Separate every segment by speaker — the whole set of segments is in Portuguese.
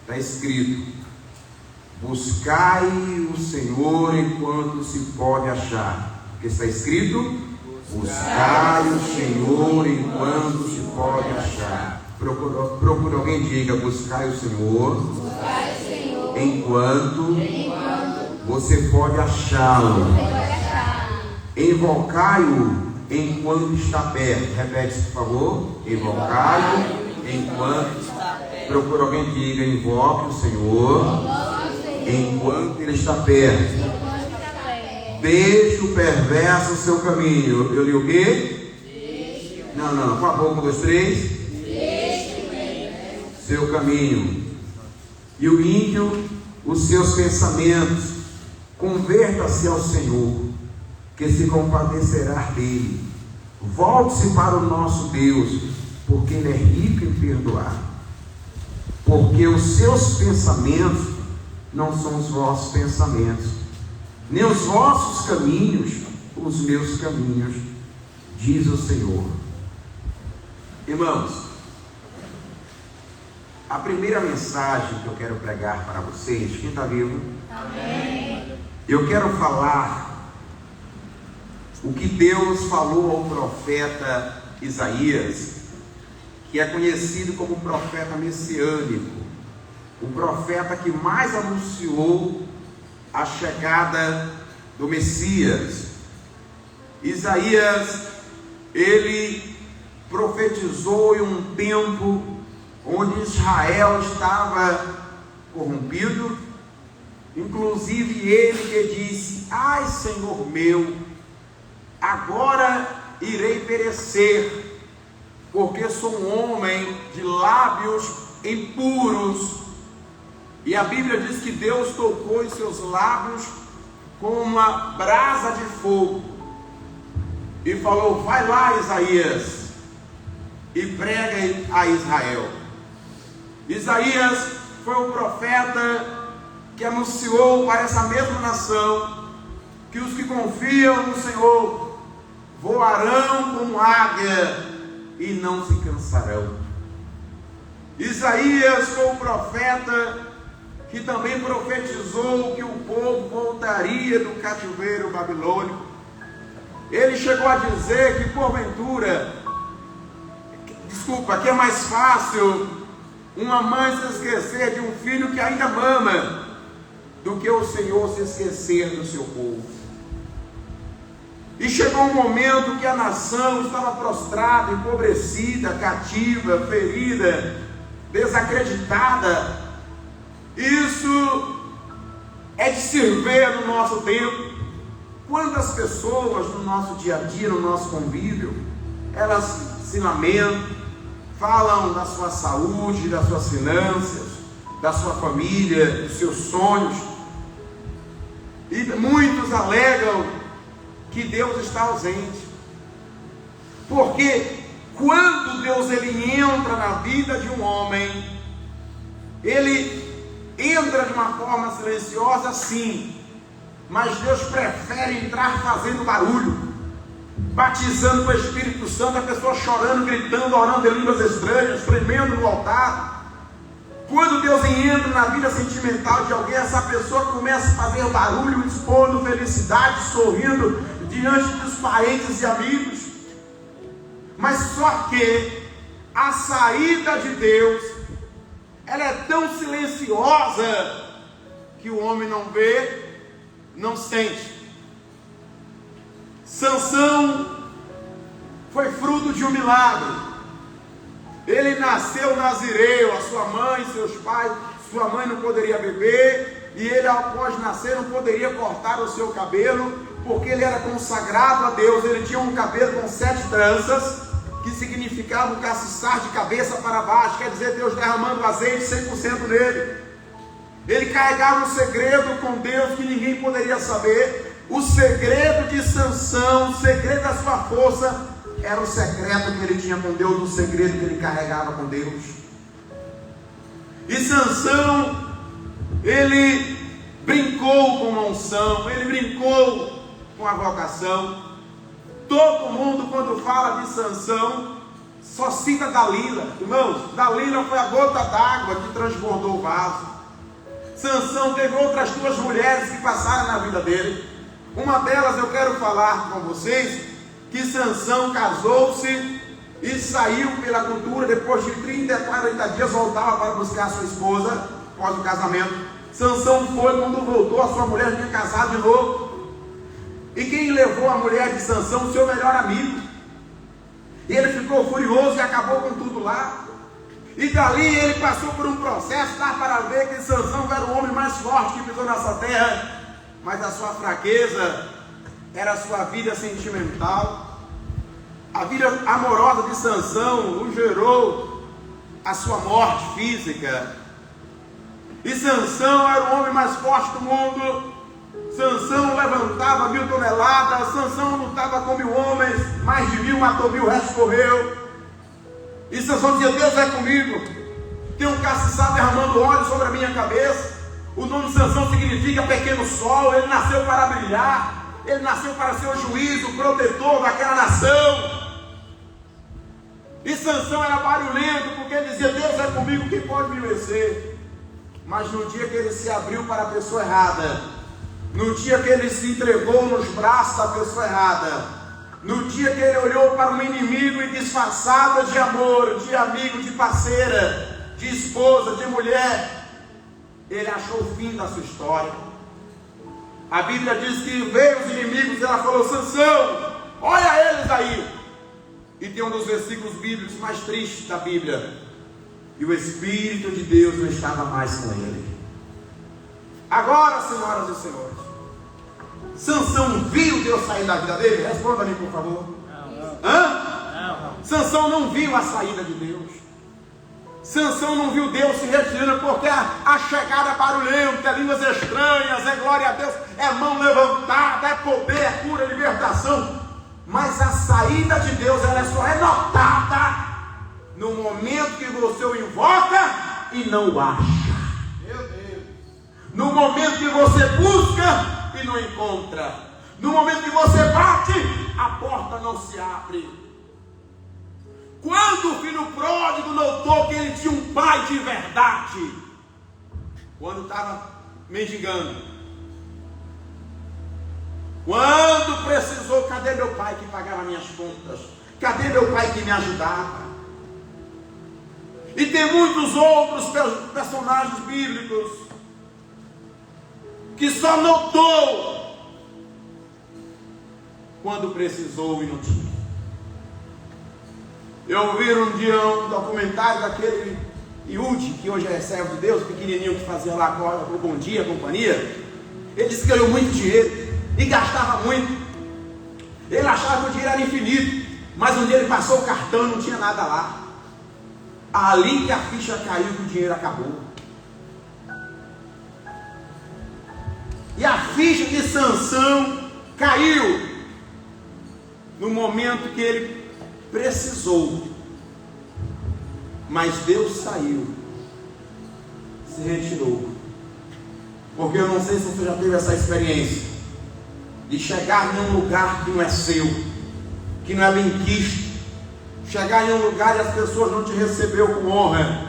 Speaker 1: Está escrito: buscai o Senhor enquanto se pode achar. Porque está escrito: buscai o Senhor enquanto se pode achar. Procura alguém, diga: buscai o Senhor, enquanto você pode achá-lo. Invocai-o enquanto está perto. Repete, por favor. Invocai-o enquanto está perto. Procura alguém que diga: invoque o Senhor enquanto ele está perto. Deixe o perverso o seu caminho. Eu li o quê? Não. Com a boca, 1, 2, 3. Seu caminho. E o ímpio, os seus pensamentos. Converta-se ao Senhor, que se compadecerá dele. Volte-se para o nosso Deus, porque Ele é rico em perdoar. Porque os seus pensamentos não são os vossos pensamentos, nem os vossos caminhos, os meus caminhos, diz o Senhor. Irmãos, a primeira mensagem que eu quero pregar para vocês, quem está vivo? Amém. Eu quero falar o que Deus falou ao profeta Isaías, que é conhecido como profeta messiânico, o profeta que mais anunciou a chegada do Messias. Isaías, ele profetizou em um tempo onde Israel estava corrompido, inclusive ele que disse: ai, Senhor meu, agora irei perecer, porque sou um homem de lábios impuros. E a Bíblia diz que Deus tocou em seus lábios com uma brasa de fogo e falou: vai lá, Isaías, e prega a Israel. Isaías foi o profeta que anunciou para essa mesma nação que os que confiam no Senhor voarão como águia e não se cansarão. Isaías foi o profeta que também profetizou que o povo voltaria do cativeiro babilônico. Ele chegou a dizer que porventura, que é mais fácil uma mãe se esquecer de um filho que ainda mama, do que o Senhor se esquecer do seu povo. E chegou um momento que a nação estava prostrada, empobrecida, cativa, ferida, desacreditada. Isso é de se ver no nosso tempo. Quantas pessoas no nosso dia a dia, no nosso convívio, elas se lamentam, falam da sua saúde, das suas finanças, da sua família, dos seus sonhos, e muitos alegam que Deus está ausente, porque quando Deus ele entra na vida de um homem, ele entra de uma forma silenciosa, sim, mas Deus prefere entrar fazendo barulho, batizando com o Espírito Santo, a pessoa chorando, gritando, orando em línguas estranhas, tremendo no altar. Quando Deus entra na vida sentimental de alguém, essa pessoa começa a fazer barulho, expondo felicidade, sorrindo diante dos parentes e amigos. Mas só que a saída de Deus, ela é tão silenciosa que o homem não vê, não sente. Sansão foi fruto de um milagre. Ele nasceu nazireu, a sua mãe, seus pais, sua mãe não poderia beber, e ele após nascer não poderia cortar o seu cabelo, porque ele era consagrado a Deus. Ele tinha um cabelo com 7 tranças, que significava um castiçar de cabeça para baixo, quer dizer, Deus derramando azeite 100% nele. Ele carregava um segredo com Deus que ninguém poderia saber. O segredo de Sansão, o segredo da sua força, era o secreto que ele tinha com Deus, o segredo que ele carregava com Deus. E Sansão, ele brincou com a unção, ele brincou com a vocação. Todo mundo, quando fala de Sansão, Só cita Dalila. Irmãos, Dalila foi a gota d'água que transbordou o vaso. Sansão teve outras 2 mulheres que passaram na vida dele. Uma delas eu quero falar com vocês, que Sansão casou-se e saiu pela cultura. Depois de 30 a 40 dias voltava para buscar a sua esposa, após o casamento. Sansão foi, quando voltou, a sua mulher tinha casado de novo. E quem levou a mulher de Sansão? O seu melhor amigo. E ele ficou furioso e acabou com tudo lá. E dali ele passou por um processo, dá para ver que Sansão era o homem mais forte que pisou nessa terra. Mas a sua fraqueza era a sua vida sentimental. A vida amorosa de Sansão o gerou a sua morte física. E Sansão era o homem mais forte do mundo. Sansão levantava 1000 toneladas. Sansão lutava com 1000 homens. Mais de 1000 matou 1000, o resto correu. E Sansão dizia: Deus é comigo. Tem um castiçal derramando óleo sobre a minha cabeça. O nome de Sansão significa pequeno sol. Ele nasceu para brilhar. Ele nasceu para ser o juiz, o protetor daquela nação. E Sansão era barulhento, porque ele dizia: Deus é comigo, quem pode me vencer? Mas no dia que ele se abriu para a pessoa errada, no dia que ele se entregou nos braços da pessoa errada, no dia que ele olhou para um inimigo e disfarçado de amor, de amigo, de parceira, de esposa, de mulher, ele achou o fim da sua história. A Bíblia diz que veio os inimigos e ela falou: Sansão, olha eles aí. E tem um dos versículos bíblicos mais tristes da Bíblia: e o Espírito de Deus não estava mais com ele. Agora, senhoras e senhores, Sansão viu Deus sair da vida dele? Responda-me, por favor. Não. Sansão não viu a saída de Deus. Sansão não viu Deus se retirando, porque a chegada é barulhenta, é línguas estranhas, é glória a Deus, é mão levantada, é poder, é cura, é libertação. Mas a saída de Deus, ela só é notada no momento que você o invoca e não o acha. Meu Deus. No momento que você busca e não encontra. No momento que você bate, a porta não se abre. Quando o filho pródigo notou que ele tinha um pai de verdade, quando estava mendigando, quando precisou: cadê meu pai que pagava minhas contas? Cadê meu pai que me ajudava? E tem muitos outros personagens bíblicos que só notou quando precisou e não tinha. Eu ouvi um dia um documentário daquele Yudi, que hoje é servo de Deus, pequenininho, que fazia lá o Bom Dia, companhia. Ele disse que ganhou muito dinheiro e gastava muito. Ele achava que o dinheiro era infinito, mas um dia ele passou o cartão e não tinha nada lá. Ali que a ficha caiu, que o dinheiro acabou. E a ficha de Sansão caiu no momento que ele precisou. Mas Deus saiu, se retirou. Porque eu não sei se você já teve essa experiência de chegar em um lugar que não é seu, que não é benquisto. Chegar em um lugar e as pessoas não te recebeu com honra,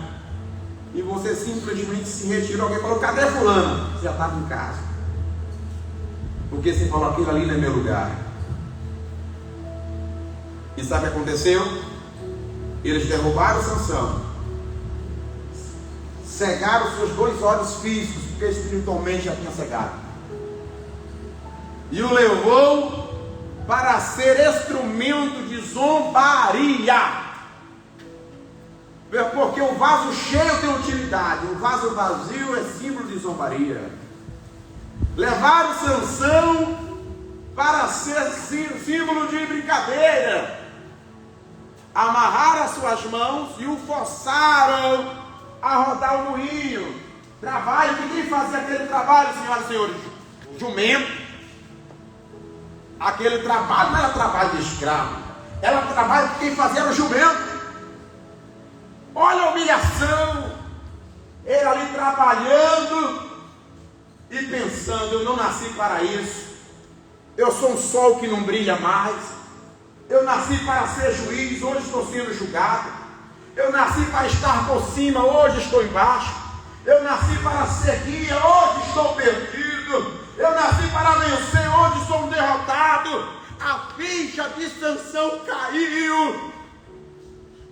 Speaker 1: e você simplesmente se retirou. Alguém falou: cadê fulano? Você já estava em casa, porque você falou: aquilo ali não é meu lugar. E sabe o que aconteceu? Eles derrubaram Sansão, cegaram seus 2 olhos físicos, porque espiritualmente já tinha cegado, e o levou para ser instrumento de zombaria. Porque o vaso cheio tem utilidade, o vaso vazio é símbolo de zombaria. Levaram Sansão para ser símbolo de brincadeira. Amarraram as suas mãos e o forçaram a rodar o moinho. Trabalho, quem fazia aquele trabalho, senhoras e senhores? Jumento. Aquele trabalho não era trabalho de escravo, era trabalho que quem fazia era o jumento. Olha a humilhação. Ele ali trabalhando e pensando: eu não nasci para isso, eu sou um sol que não brilha mais, Eu nasci para ser juiz, hoje estou sendo julgado. Eu nasci para estar por cima, hoje estou embaixo. Eu nasci para ser guia, hoje estou perdido. Eu nasci para vencer, hoje sou um derrotado. A ficha de Sansão caiu,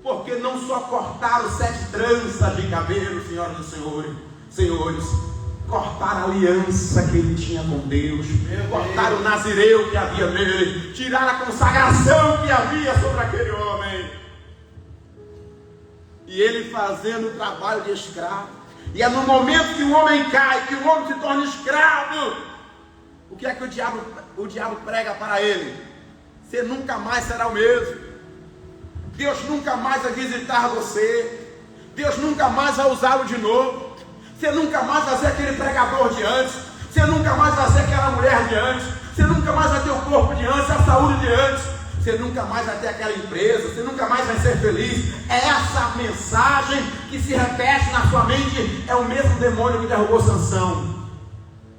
Speaker 1: porque não só cortaram 7 tranças de cabelo, senhoras e senhores, cortaram a aliança que ele tinha com Deus, cortaram o nazireu que havia nele, tiraram a consagração que havia sobre aquele homem, e ele fazendo o trabalho de escravo. E é no momento que o homem cai, que o homem se torna escravo, o que é que o diabo prega para ele? Você nunca mais será o mesmo. Deus nunca mais vai visitar você. Deus nunca mais vai usá-lo de novo. Você nunca mais vai ser aquele pregador de antes. Você nunca mais vai ser aquela mulher de antes. Você nunca mais vai ter o corpo de antes, a saúde de antes. Você nunca mais vai ter aquela empresa. Você nunca mais vai ser feliz. É essa mensagem que se repete na sua mente. É o mesmo demônio que derrubou Sansão.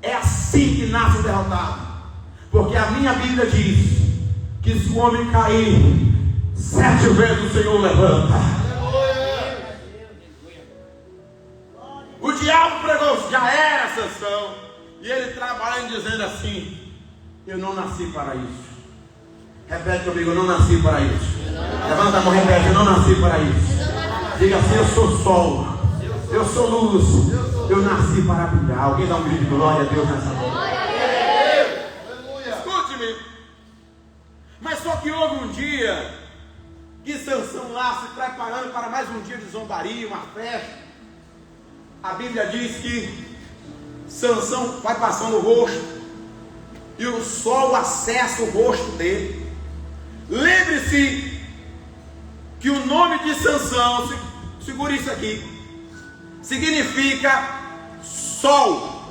Speaker 1: É assim que nasce o derrotado. Porque a minha Bíblia diz que se o homem cair 7 vezes, o Senhor levanta. O diabo pregou, já era Sansão, e ele trabalhando dizendo assim: eu não nasci para isso. Repete comigo: eu não nasci para isso. Levanta a mão, repete: eu não nasci para isso. Diga assim: eu sou sol, eu sou luz, eu nasci para brilhar. Alguém dá um grito de glória a Deus nessa noite? Escute-me. Mas só que houve um dia que Sansão lá se preparando para mais um dia de zombaria, uma festa. A Bíblia diz que Sansão vai passando o rosto e o sol acessa o rosto dele. Lembre-se que o nome de Sansão, segure isso aqui, significa sol.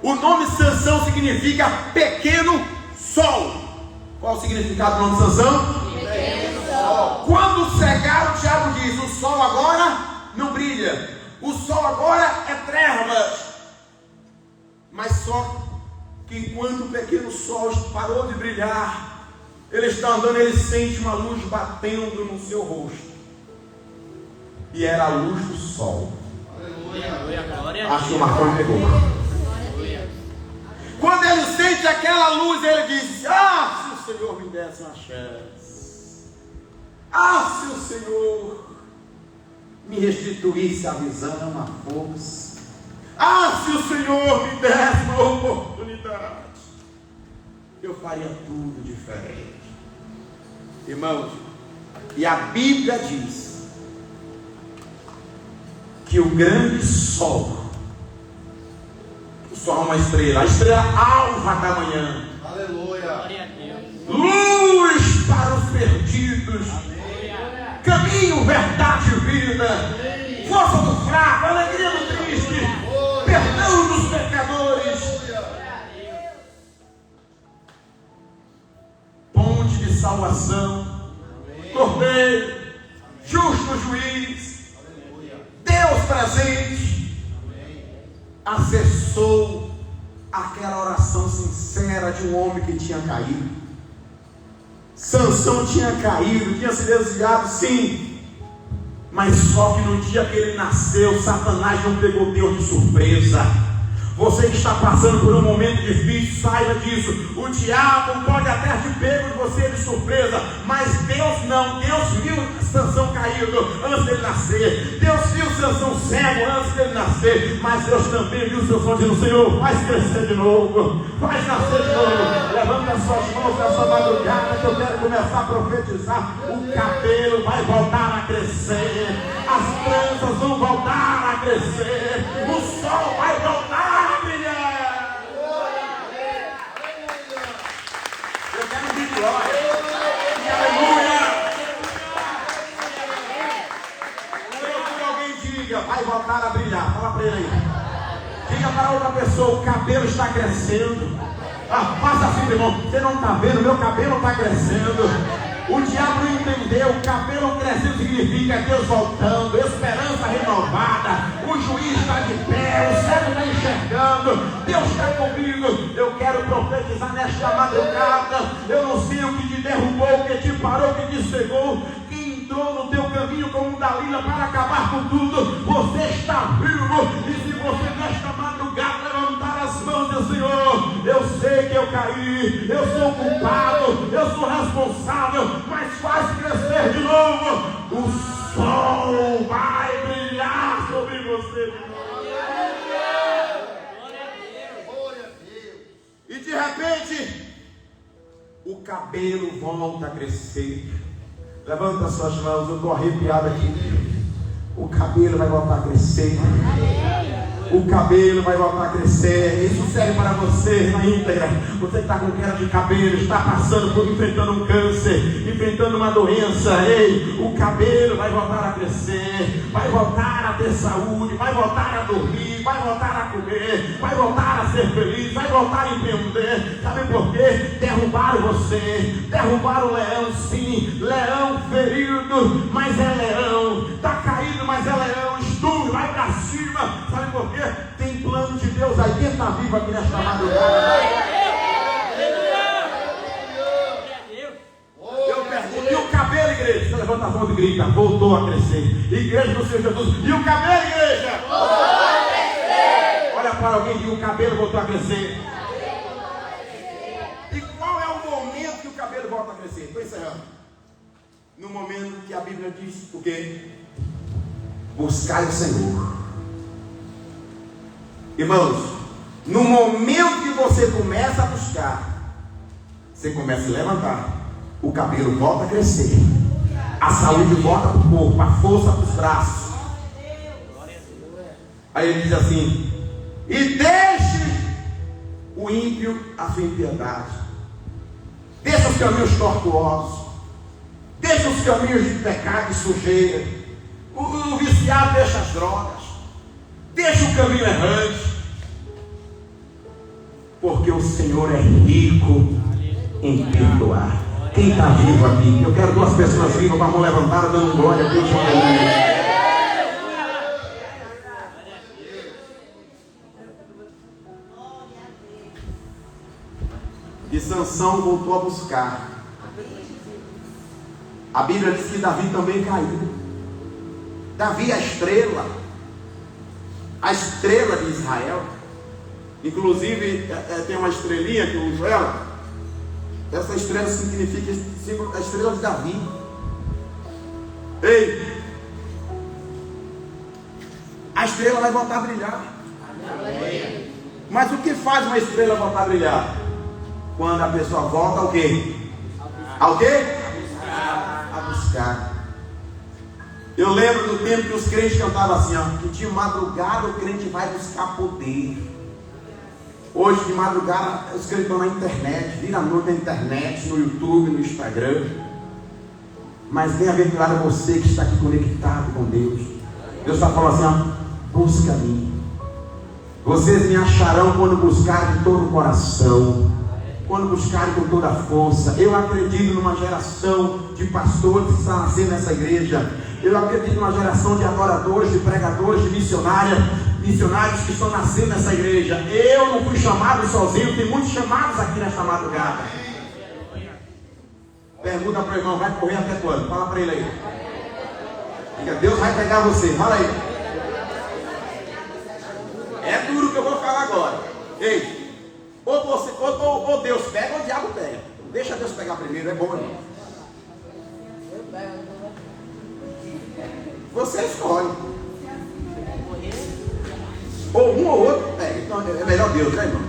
Speaker 1: O nome Sansão significa pequeno sol. Qual o significado do nome de Sansão? Pequeno sol. Quando cegar, o diabo diz: o sol agora não brilha, o sol agora é trevas. Mas só que enquanto o pequeno sol parou de brilhar, ele está andando, ele sente uma luz batendo no seu rosto, e era a luz do sol. Aleluia. Acho que o Marcão pegou. Quando ele sente aquela luz, ele diz: ah, se o Senhor me desse uma chance, ah, se o Senhor me restituísse a visão, a força, ah, se o Senhor me desse uma oportunidade, eu faria tudo diferente. Irmãos, e a Bíblia diz que o grande sol, o sol é uma estrela, a estrela alva da manhã, aleluia, luz para os perdidos, aleluia, caminho, verdade e vida, aleluia, força do fraco, alegria do triste, aleluia, perdão dos pecadores, aleluia, ponte de salvação, cordeiro, justo juiz, aleluia, Deus presente, acessou aquela oração sincera de um homem que tinha caído. Sansão tinha caído, tinha se desviado, sim, mas só que no dia que ele nasceu, Satanás não pegou Deus de surpresa. Você que está passando por um momento difícil, saiba disso. O diabo pode até te pego de você de surpresa, mas Deus não. Deus viu Sansão caído antes dele nascer. Deus viu Sansão cego antes dele nascer. Mas Deus também viu Sansão dizendo: Senhor, faz crescer de novo, faz nascer de novo. Levanta as suas mãos nessa madrugada que eu quero começar a profetizar. O cabelo vai voltar a crescer, as tranças vão voltar a crescer, o sol vai voltar a brilhar. Eu quero ouvir glória e aleluia. Quando alguém diga: vai voltar a brilhar, fala para ele aí. Diga para outra pessoa: o cabelo está crescendo. Faça assim, irmão. Você não está vendo? Meu cabelo está crescendo. O diabo não entendeu. O cabelo crescendo significa Deus voltando, esperança renovada. O juiz está de pé, o céu está enxergando. Deus está comigo. Eu quero profetizar nesta madrugada. Eu não sei o que te derrubou, o que te parou, o que te cegou, quem entrou no teu caminho como Dalila para acabar com tudo. Você está vivo, e se você nesta madrugada levantar as mãos e dizer: Senhor, eu sei que eu caí, eu sou culpado, eu sou responsável, mas faz crescer de novo. O sol vai brilhar sobre você. E de repente, o cabelo volta a crescer. Levanta suas mãos, eu estou arrepiado aqui. O cabelo vai voltar a crescer. O cabelo vai voltar a crescer. Isso serve para você na íntegra. Você que está com queda de cabelo, está passando por, enfrentando um câncer, enfrentando uma doença. Ei, o cabelo vai voltar a crescer, vai voltar a ter saúde, vai voltar a dormir, vai voltar a comer, vai voltar a ser feliz, vai voltar a empreender. Sabe por quê? Derrubaram você, derrubaram o leão, sim, leão ferido, mas é leão, está caído, mas é leão, estudo, vai para cima. Sabe por quê? Tem plano de Deus aí. Quem está vivo aqui nesta madrugada? Eu pergunto: e o cabelo, igreja? Você levanta a mão e grita: voltou a crescer. Igreja do Senhor Jesus. E o cabelo, igreja? Voltou a crescer. Olha para alguém e diga: o cabelo voltou a crescer. E qual é o momento que o cabelo volta a crescer? Estou encerrando. No momento que a Bíblia diz o quê? Buscai o Senhor. Irmãos, no momento que você começa a buscar, você começa a levantar, o cabelo volta a crescer, a saúde volta para o corpo, a força para os braços. Aí ele diz assim: e deixe o ímpio a sua impiedade, deixa os caminhos tortuosos, deixa os caminhos de pecado e sujeira, o viciado deixa as drogas, deixa o caminho errante, porque o Senhor é rico em perdoar. Quem está vivo aqui? Eu quero duas pessoas vivas com a mão levantada, dando glória a Deus. E Sansão voltou a buscar. A Bíblia diz que Davi também caiu. Davi, a estrela de Israel. Inclusive tem uma estrelinha que eu uso ela. Essa estrela significa a estrela de Davi. Ei, a estrela vai voltar a brilhar. Amém. Mas o que faz uma estrela voltar a brilhar? Quando a pessoa volta ao quê? Ao quê? A buscar. Eu lembro do tempo que os crentes cantavam assim, ó, que de madrugada o crente vai buscar poder. Hoje de madrugada os crentes estão na internet, vira a noite na internet, no YouTube, no Instagram. Mas bem-aventurado é você que está aqui conectado com Deus. Deus está falando assim, ó, busca-me. Vocês me acharão quando buscarem de todo o coração, quando buscarem com toda a força. Eu acredito numa geração de pastores que está nascendo nessa igreja. Eu acredito numa geração de adoradores, de pregadores, de missionários que estão nascendo nessa igreja. Eu não fui chamado sozinho, tem muitos chamados aqui nesta madrugada. Pergunta para o irmão: vai correr até quando? Fala para ele aí. Diga: Deus vai pegar você. Fala aí. É duro o que eu vou falar agora. Ei, ou Deus pega ou o diabo pega. Deixa Deus pegar primeiro, é bom, irmão. Você escolhe. Ou um ou outro pega. Então é melhor Deus, né, irmão?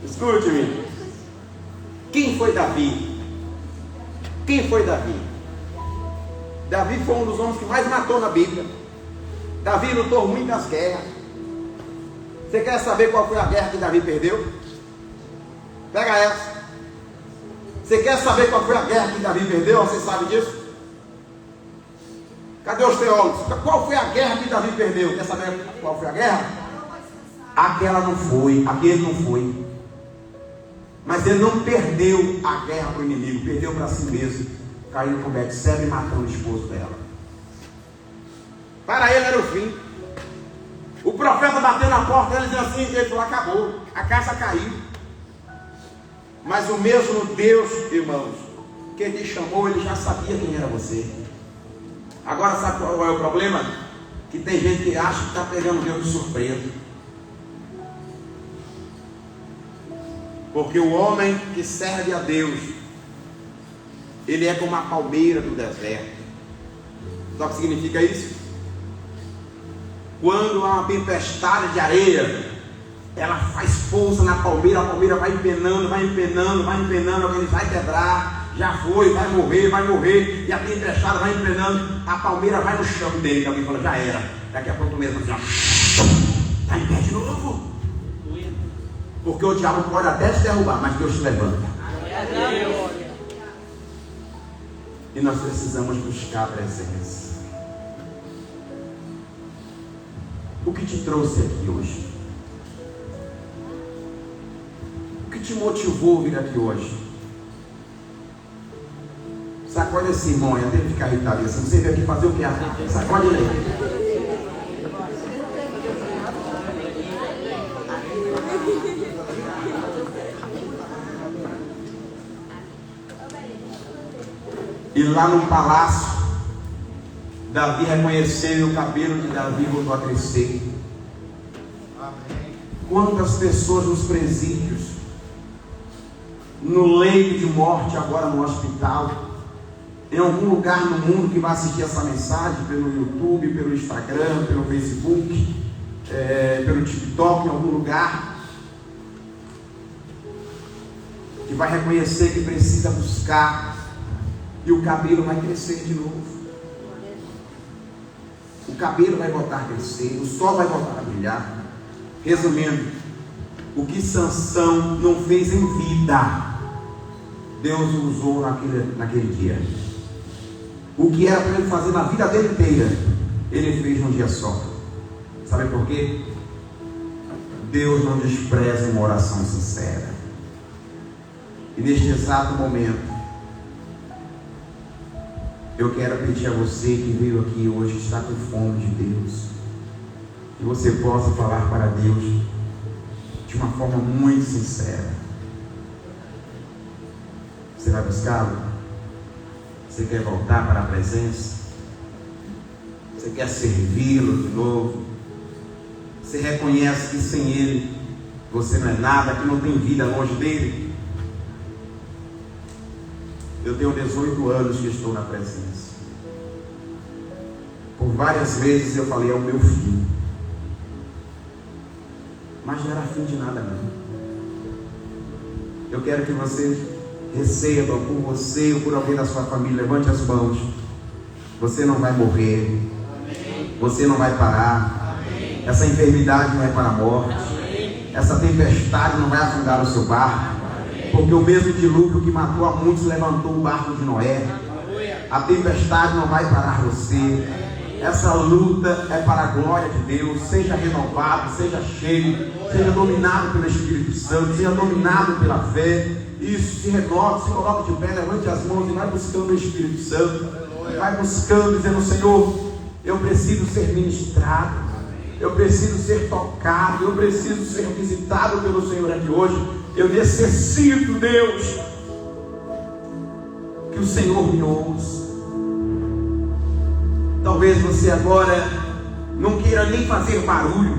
Speaker 1: Escute-me. Quem foi Davi? Quem foi Davi? Davi foi um dos homens que mais matou na Bíblia. Davi lutou muitas guerras. Você quer saber qual foi a guerra que Davi perdeu? Pega essa. Você quer saber qual foi a guerra que Davi perdeu? Você sabe disso? Cadê os teólogos? Qual foi a guerra que Davi perdeu? Quer saber qual foi a guerra? Aquela não foi, aquele não foi. Mas ele não perdeu a guerra para o inimigo, perdeu para si mesmo, caindo com Betseba e matando o esposo dela. Para ele era o fim. O profeta bateu na porta, ele dizia assim, ele falou, acabou, a casa caiu. Mas o mesmo Deus, irmãos, que te chamou, ele já sabia quem era você. Agora sabe qual é o problema? Que tem gente que acha que está pegando Deus de surpresa. Porque o homem que serve a Deus, ele é como a palmeira do deserto. Sabe o que significa isso? Quando há uma tempestade de areia, ela faz força na palmeira, a palmeira vai empenando, ele vai quebrar, já foi, vai morrer, e a tempestade vai empenando, a palmeira vai no chão dele, que alguém fala, já era, daqui a pouco mesmo assim, está em pé de novo. Porque o diabo pode até te derrubar, mas Deus te levanta. E nós precisamos buscar a presença. O que te trouxe aqui hoje? O que te motivou a vir aqui hoje? Sacode esse irmão aí, até ele ficar irritado assim. Você veio aqui fazer o que? Sacode ele. E lá no palácio, Davi reconheceu e o cabelo de Davi voltou a crescer. Amém. Quantas pessoas nos presídios, no leito de morte, agora no hospital, em algum lugar no mundo que vai assistir essa mensagem, pelo YouTube, pelo Instagram, pelo Facebook, pelo TikTok, em algum lugar, que vai reconhecer que precisa buscar, e o cabelo vai crescer de novo. O cabelo vai voltar a crescer, o sol vai voltar a brilhar. Resumindo, o que Sansão não fez em vida, Deus o usou naquele dia. O que era para ele fazer na vida dele inteira, ele fez num dia só. Sabe por quê? Deus não despreza uma oração sincera. E neste exato momento, eu quero pedir a você que veio aqui hoje, que está com fome de Deus, que você possa falar para Deus de uma forma muito sincera. Você vai buscá-lo? Você quer voltar para a presença? Você quer servi-lo de novo? Você reconhece que sem Ele você não é nada, que não tem vida longe dele? Eu tenho 18 anos que estou na presença. Por várias vezes eu falei, é o meu fim. Mas não era fim de nada não. Eu quero que você receba por você ou por alguém da sua família. Levante as mãos. Você não vai morrer. Amém. Você não vai parar. Amém. Essa enfermidade não é para a morte. Amém. Essa tempestade não vai afundar o seu barco. Porque o mesmo dilúvio que matou a muitos levantou o barco de Noé. A tempestade não vai parar você. Essa luta é para a glória de Deus. Seja renovado, seja cheio, seja dominado pelo Espírito Santo, seja dominado pela fé. Isso, se renove, se coloque de pé, levante as mãos e vai buscando o Espírito Santo. Vai buscando, dizendo, Senhor, eu preciso ser ministrado, eu preciso ser tocado, eu preciso ser visitado pelo Senhor aqui hoje. Eu necessito, Deus, que o Senhor me ouça. Talvez você agora não queira nem fazer barulho,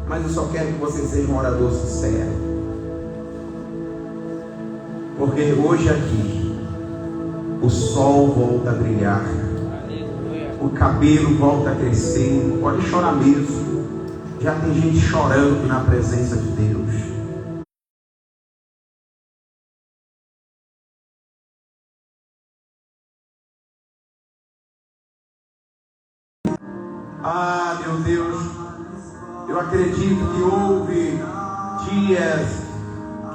Speaker 1: mas eu só quero que você seja um orador sincero. Porque hoje aqui o sol volta a brilhar, o cabelo volta a crescer. Pode chorar mesmo. Já tem gente chorando na presença de Deus. Ah, meu Deus, eu acredito que houve dias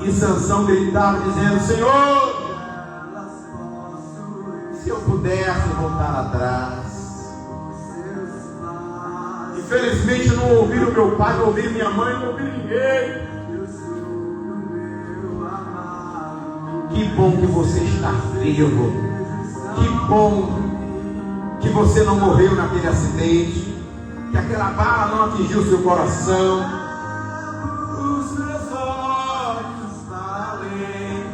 Speaker 1: que Sansão gritava dizendo, Senhor, se eu pudesse voltar atrás. Infelizmente eu não ouvi o meu pai, não ouvi minha mãe, não ouvi ninguém. Que bom que você está vivo. Que bom que você não morreu naquele acidente. que aquela bala não atingiu o seu coração. Os seus olhos para além.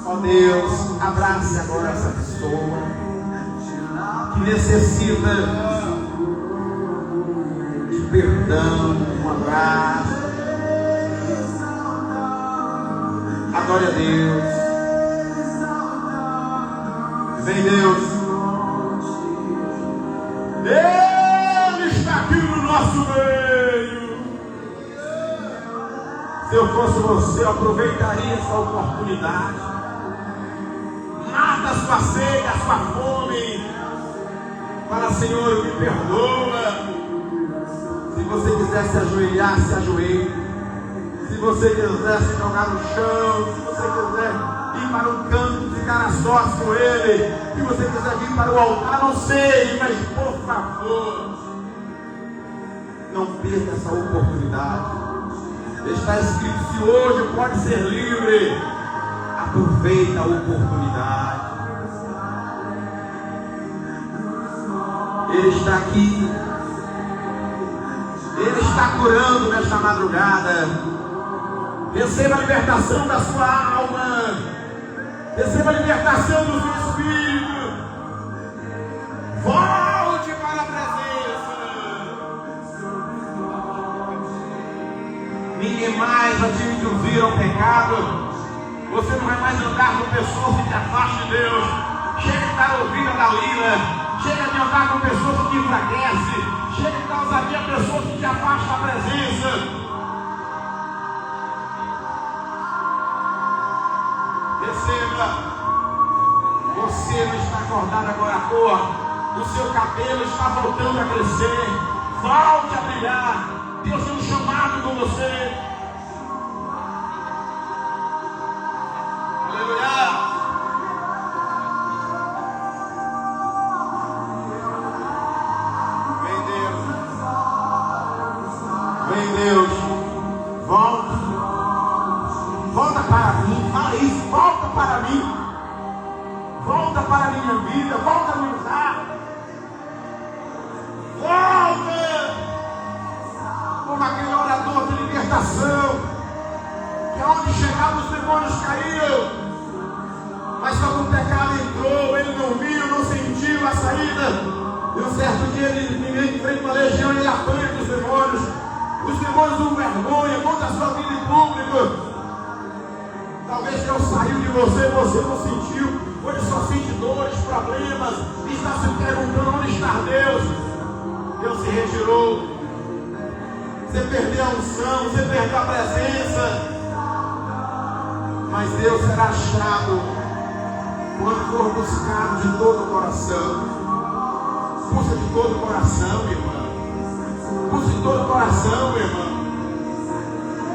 Speaker 1: Ó Deus, abrace agora essa pessoa que necessita de perdão, um abraço. Adore a Deus. Vem, Deus. Ele está aqui no nosso meio. Se eu fosse você, eu aproveitaria essa oportunidade. Mata a sua sede, a sua fome. Fala, Senhor, me perdoa. Se você quiser se ajoelhar, se ajoelhe. Se você quiser se jogar no chão, se você quiser ir para um canto, ficar a sós com Ele, se você quiser vir para o altar, não sei, mas por favor, não perca essa oportunidade. Está escrito: se hoje pode ser livre, aproveita a oportunidade. Ele está aqui, Ele está curando nesta madrugada. Receba a libertação da sua alma. Receba a libertação do seu espírito. Volte para a presença. Ninguém mais vai te induzir ao pecado. Você não vai mais andar com pessoas que te afastam de Deus. Chega de estar ouvindo a Dalila. Chega de andar com pessoas que te enfraquecem. Chega de estar ouvindo a pessoas que te afastam da presença. Receba. Você não está acordado agora à toa. O seu cabelo está voltando a crescer. Volte a brilhar. Deus tem um chamado com você. Aleluia. Vem Deus. Vem Deus. Volta. Volta para mim. Fala isso. Volta para mim. Volta para a minha vida. Volta a me usar. Volta. Como aquele orador de libertação, que aonde chegava os demônios caíam. Mas quando o pecado entrou, ele não viu, não sentiu a saída. E um certo dia ele enfrenta uma legião e ele apanha dos demônios. Os demônios não vergonham contra a sua vida em público. Talvez Deus saiu de você, você não sentiu. Hoje só sente dores, problemas. E está se perguntando: onde está Deus? Deus se retirou. Você perdeu a unção, você perdeu a presença. Mas Deus será achado quando for buscado de todo o coração. Busca de todo o coração, irmão. Busca de todo o coração, irmão.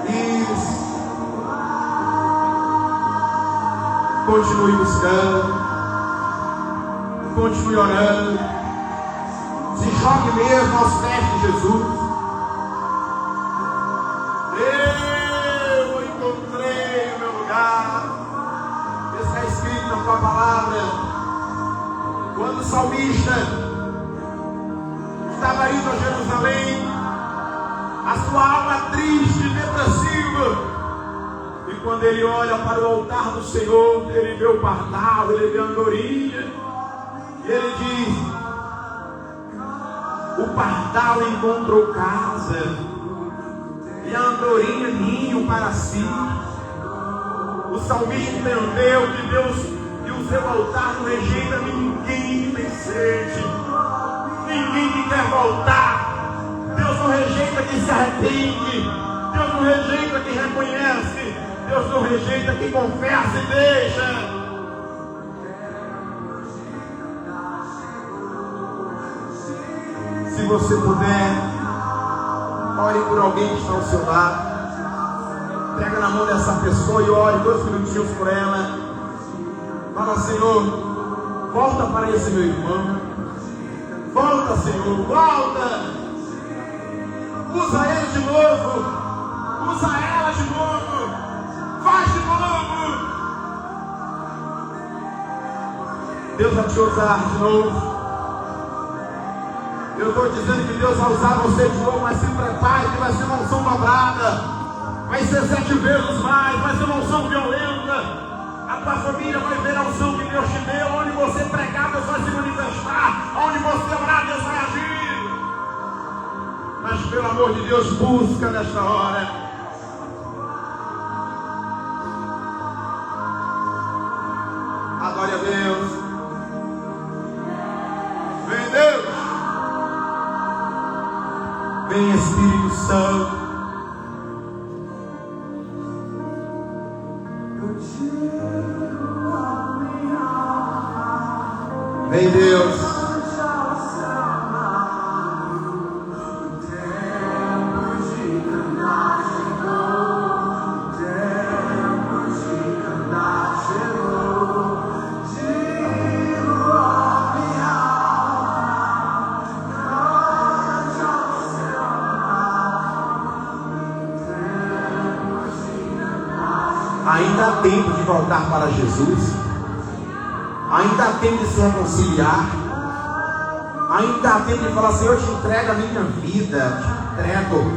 Speaker 1: Isso. Continue buscando. Continue orando. Se jogue mesmo aos pés de Jesus. Eu encontrei o meu lugar. Está escrito na tua palavra. Quando o salmista estava indo a Jerusalém, a sua alma triste e depressiva. E quando ele olha para o altar do Senhor, ele vê o pardal, ele vê a andorinha. E ele diz: o pardal encontrou casa, e a andorinha ninho para si. O salmista entendeu que Deus e o seu altar não rejeita ninguém que tem sede, ninguém que quer voltar. Deus não rejeita quem se arrepende. Deus não rejeita quem reconhece. Deus não rejeita quem confessa e deixa. Se você puder, ore por alguém que está ao seu lado. Pega na mão dessa pessoa e ore 2 minutinhos por ela. Fala: Senhor, volta para esse meu irmão. Volta, Senhor, volta. Usa ele de novo. Usa ela de novo. Faz de novo. Deus vai te usar de novo. Eu estou dizendo que Deus vai usar você de novo, mas se prepare que vai ser uma unção dobrada. Vai ser 7 vezes mais, vai ser uma unção violenta. A tua família vai ver a unção que Deus te deu. Onde você pregar, Deus vai se manifestar. Onde você orar, Deus vai agir. Mas pelo amor de Deus, busca nesta hora. Adore a Deus. Vem Deus. Vem Espírito Santo. Vem Deus. Ainda há tempo de voltar para Jesus. Ainda há tempo de se reconciliar. Ainda há tempo de falar: Senhor, eu te entrego a minha vida. Te entrego.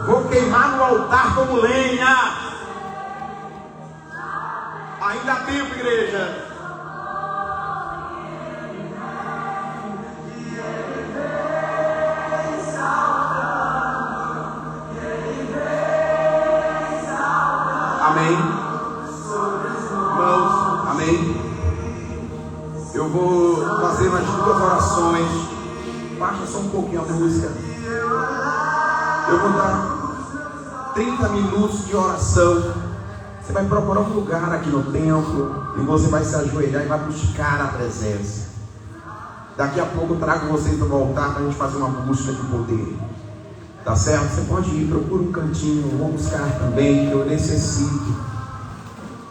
Speaker 1: Vou queimar no altar como lenha. Ainda há tempo, igreja. Amém. Irmãos, amém. Eu vou fazer umas 2 orações. Baixa só um pouquinho a música. Eu vou dar 30 minutos de oração. Você vai procurar um lugar aqui no templo e você vai se ajoelhar e vai buscar a presença. Daqui a pouco eu trago vocês para voltar para a gente fazer uma busca de poder. Tá certo? Você pode ir, procura um cantinho. Eu vou buscar também, que eu necessito.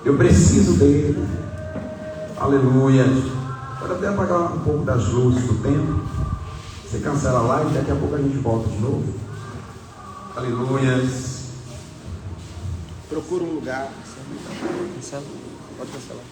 Speaker 1: Eu preciso dele. Aleluia. Pode até apagar um pouco das luzes do templo. Você cancela a live e daqui a pouco a gente volta de novo. Aleluia. Procura um lugar. Cancela. Pode cancelar.